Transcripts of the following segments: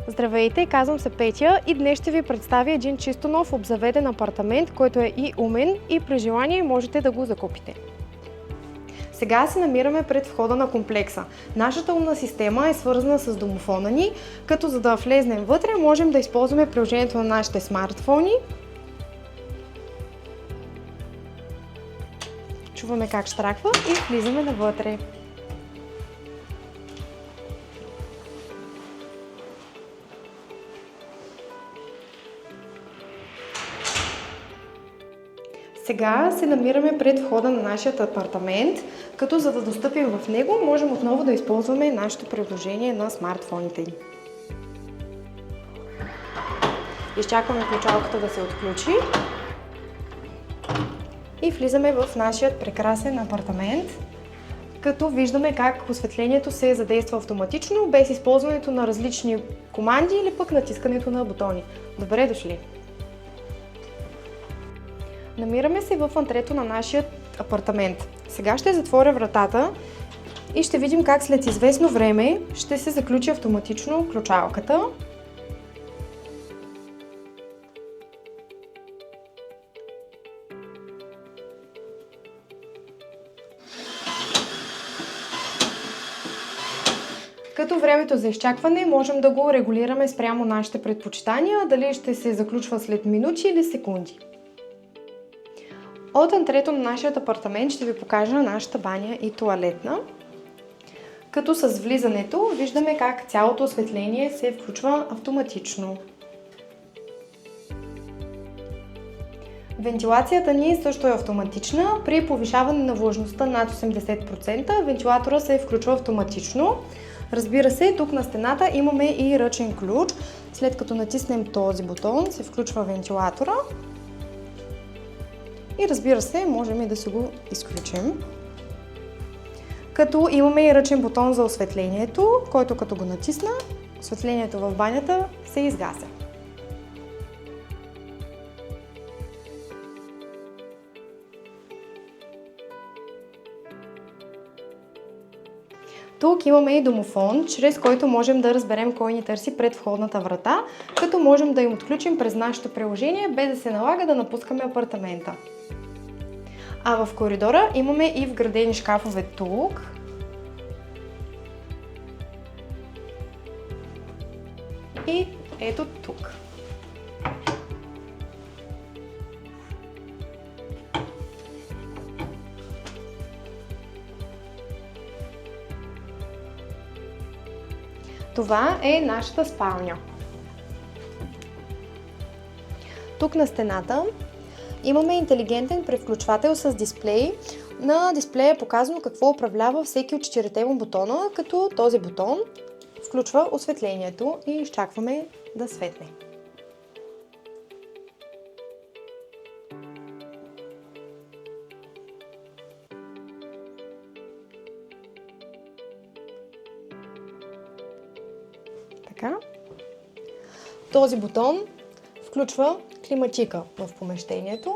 Здравейте, казвам се Петя и днес ще ви представя един чисто нов обзаведен апартамент, който е и умен и при желание можете да го закупите. Сега се намираме пред входа на комплекса. Нашата умна система е свързана с домофона ни, като за да влезнем вътре можем да използваме приложението на нашите смартфони. Чуваме как щраква и влизаме навътре. Сега се намираме пред входа на нашия апартамент, като за да достъпим в него, можем отново да използваме нашето приложение на смартфоните ни. Изчакваме ключалката да се отключи и влизаме в нашия прекрасен апартамент, като виждаме как осветлението се задейства автоматично, без използването на различни команди или пък натискането на бутони. Добре дошли! Намираме се в антрето на нашия апартамент. Сега ще затворя вратата и ще видим как след известно време ще се заключи автоматично ключалката. Като времето за изчакване можем да го регулираме спрямо нашите предпочитания, дали ще се заключва след минути или секунди. От антрето на нашия апартамент ще ви покажа нашата баня и тоалетна. Като с влизането виждаме как цялото осветление се включва автоматично. Вентилацията ни също е автоматична. При повишаване на влажността над 80% вентилатора се включва автоматично. Разбира се, тук на стената имаме и ръчен ключ. След като натиснем този бутон, се включва вентилатора. И разбира се, можем и да си го изключим. Като имаме и ръчен бутон за осветлението, който като го натисна, осветлението в банята се изгася. Тук имаме и домофон, чрез който можем да разберем кой ни търси пред входната врата, като можем да им отключим през нашето приложение, без да се налага да напускаме апартамента. А в коридора имаме и вградени шкафове тук. И ето тук. Това е нашата спалня. Тук на стената имаме интелигентен превключвател с дисплей. На дисплея е показано какво управлява всеки от 4 му бутона, като този бутон включва осветлението и изчакваме да светне. Така. Този бутон включва климатика в помещението.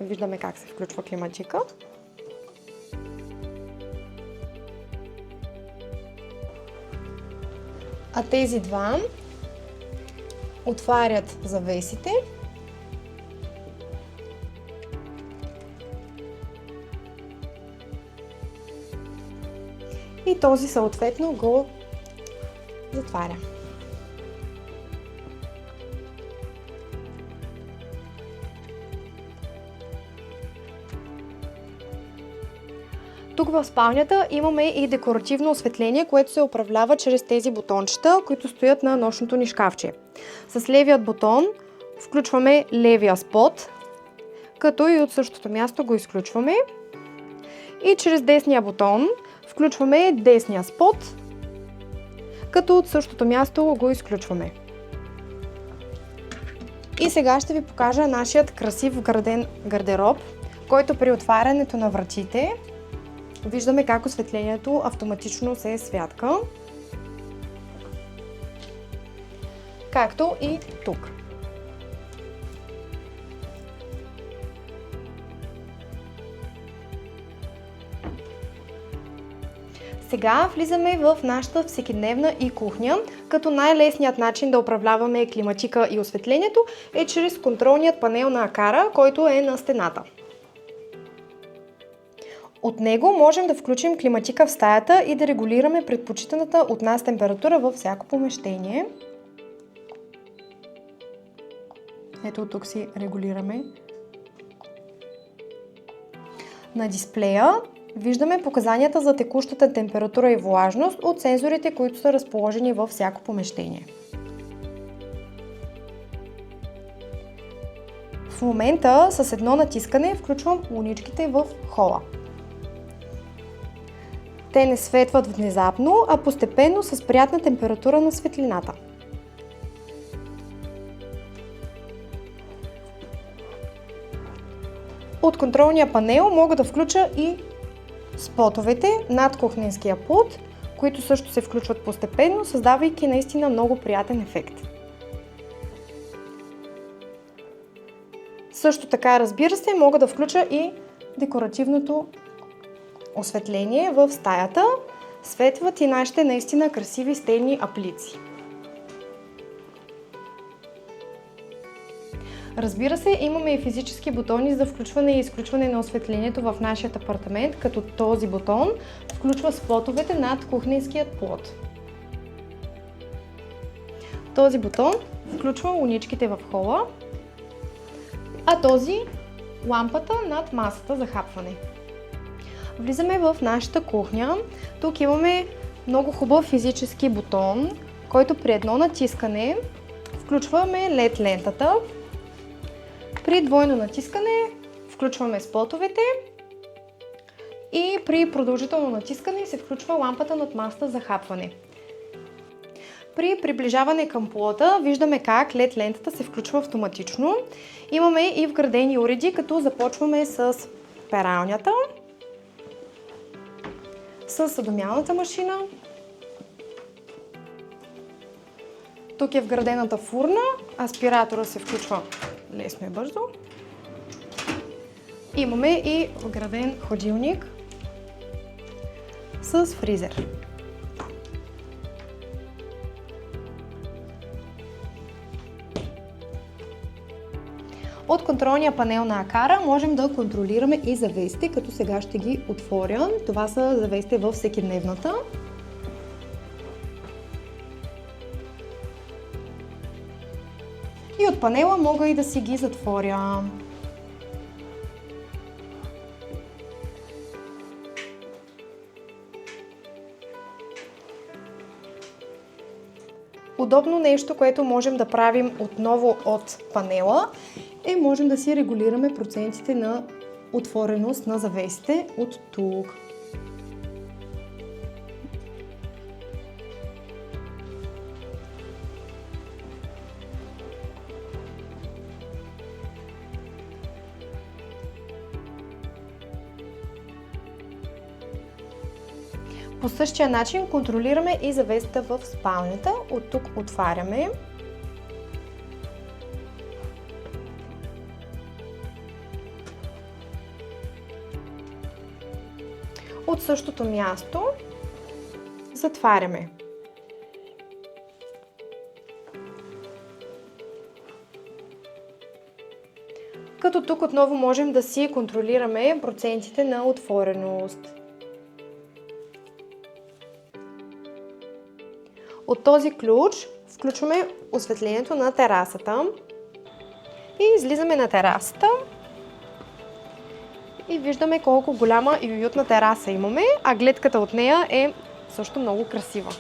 Виждаме как се включва климатика. А тези два отварят завесите. И този съответно го затваря. Тук в спалнята имаме и декоративно осветление, което се управлява чрез тези бутончета, които стоят на нощното ни шкафче. С левият бутон включваме левия спот, като и от същото място го изключваме. И чрез десния бутон включваме десния спот, като от същото място го изключваме. И сега ще ви покажа нашият красив вграден гардероб, който при отварянето на вратите виждаме как осветлението автоматично се святка, както и тук. Сега влизаме в нашата всекидневна и кухня, като най-лесният начин да управляваме климатика и осветлението е чрез контролният панел на Акара, който е на стената. От него можем да включим климатика в стаята и да регулираме предпочитаната от нас температура във всяко помещение. Ето тук си регулираме. На дисплея виждаме показанията за текущата температура и влажност от сензорите, които са разположени във всяко помещение. В момента с едно натискане включвам луничките в хола. Те не светват внезапно, а постепенно с приятна температура на светлината. От контролния панел мога да включа и спотовете над кухненския плод, които също се включват постепенно, създавайки наистина много приятен ефект. Също така, разбира се, мога да включа и декоративното осветление в стаята. Светват и нашите наистина красиви стенни аплици. Разбира се, имаме и физически бутони за включване и изключване на осветлението в нашия апартамент, като този бутон включва спотовете над кухненският плод. Този бутон включва луничките в хола, а този лампата над масата за хапване. Влизаме в нашата кухня. Тук имаме много хубав физически бутон, който при едно натискане включваме LED лентата. При двойно натискане включваме спотовете и при продължително натискане се включва лампата над масата за хапване. При приближаване към плода виждаме как LED лентата се включва автоматично. Имаме и вградени уреди, като започваме с пералнята, с съдомялната машина. Тук е вградената фурна, аспиратора се включва лесно и бързо. Имаме и вграден хладилник с фризер. От контролния панел на Акара можем да контролираме и завесите, като сега ще ги отворя. Това са завесите в всекидневната. И от панела мога и да си ги затворя. Удобно нещо, което можем да правим отново от панела, можем да си регулираме процентите на отвореност на завесите от тук. По същия начин контролираме и завесата в спалнята. От тук отваряме. От същото място затваряме. Като тук отново можем да си контролираме процентите на отвореност. От този ключ включваме осветлението на терасата и излизаме на терасата и виждаме колко голяма и уютна тераса имаме, а гледката от нея е също много красива.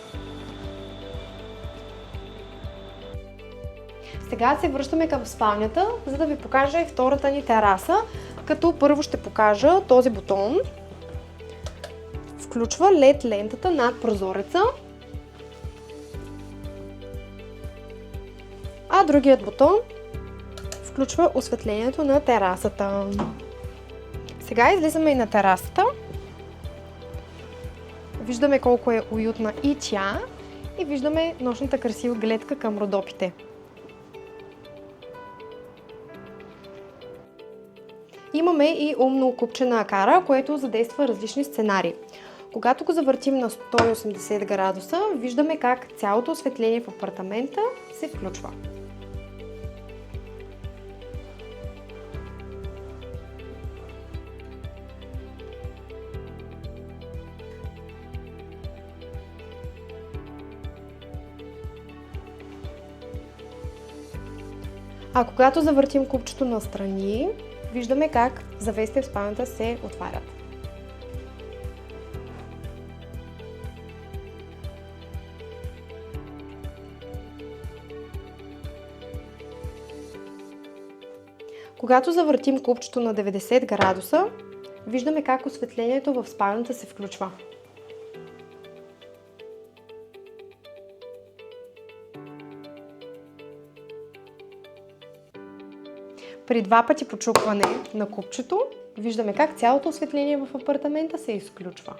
Сега се връщаме към спалнята, за да ви покажа и втората ни тераса, като първо ще покажа този бутон. Включва LED лентата над прозореца, а другият бутон включва осветлението на терасата. Сега излизаме и на терасата. Виждаме колко е уютна и тя и виждаме нощната красива гледка към Родопите. Имаме и умно купче на Акара, което задейства различни сценарии. Когато го завъртим на 180 градуса, виждаме как цялото осветление в апартамента се включва. А когато завъртим копчето настрани, виждаме как завесите в спалнята се отварят. Когато завъртим копчето на 90 градуса, виждаме как осветлението в спалнята се включва. При 2 пъти почукване на копчето, виждаме как цялото осветление в апартамента се изключва.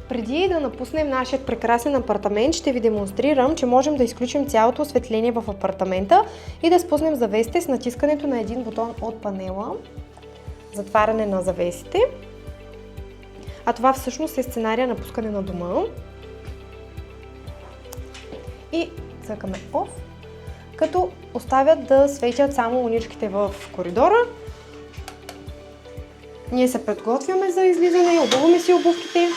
Преди да напуснем нашия прекрасен апартамент, ще ви демонстрирам, че можем да изключим цялото осветление в апартамента и да спуснем завесите с натискането на един бутон от панела. Затваряне на завесите. А това всъщност е сценария на пускане на дома. И цъкаме OFF, като оставят да светят само луничките в коридора. Ние се подготвяме за излизане, обуваме си обувките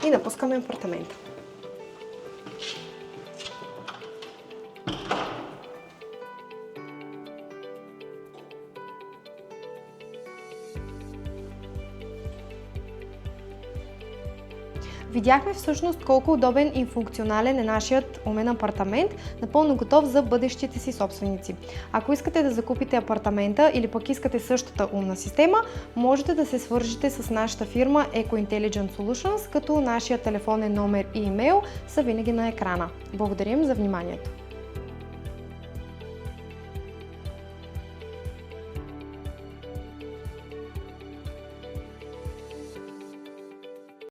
и напускаме апартамента. Видяхме всъщност колко удобен и функционален е нашият умен апартамент, напълно готов за бъдещите си собственици. Ако искате да закупите апартамента или пък искате същата умна система, можете да се свържете с нашата фирма Eco Intelligent Solutions, като нашия телефонен номер и имейл са винаги на екрана. Благодарим за вниманието!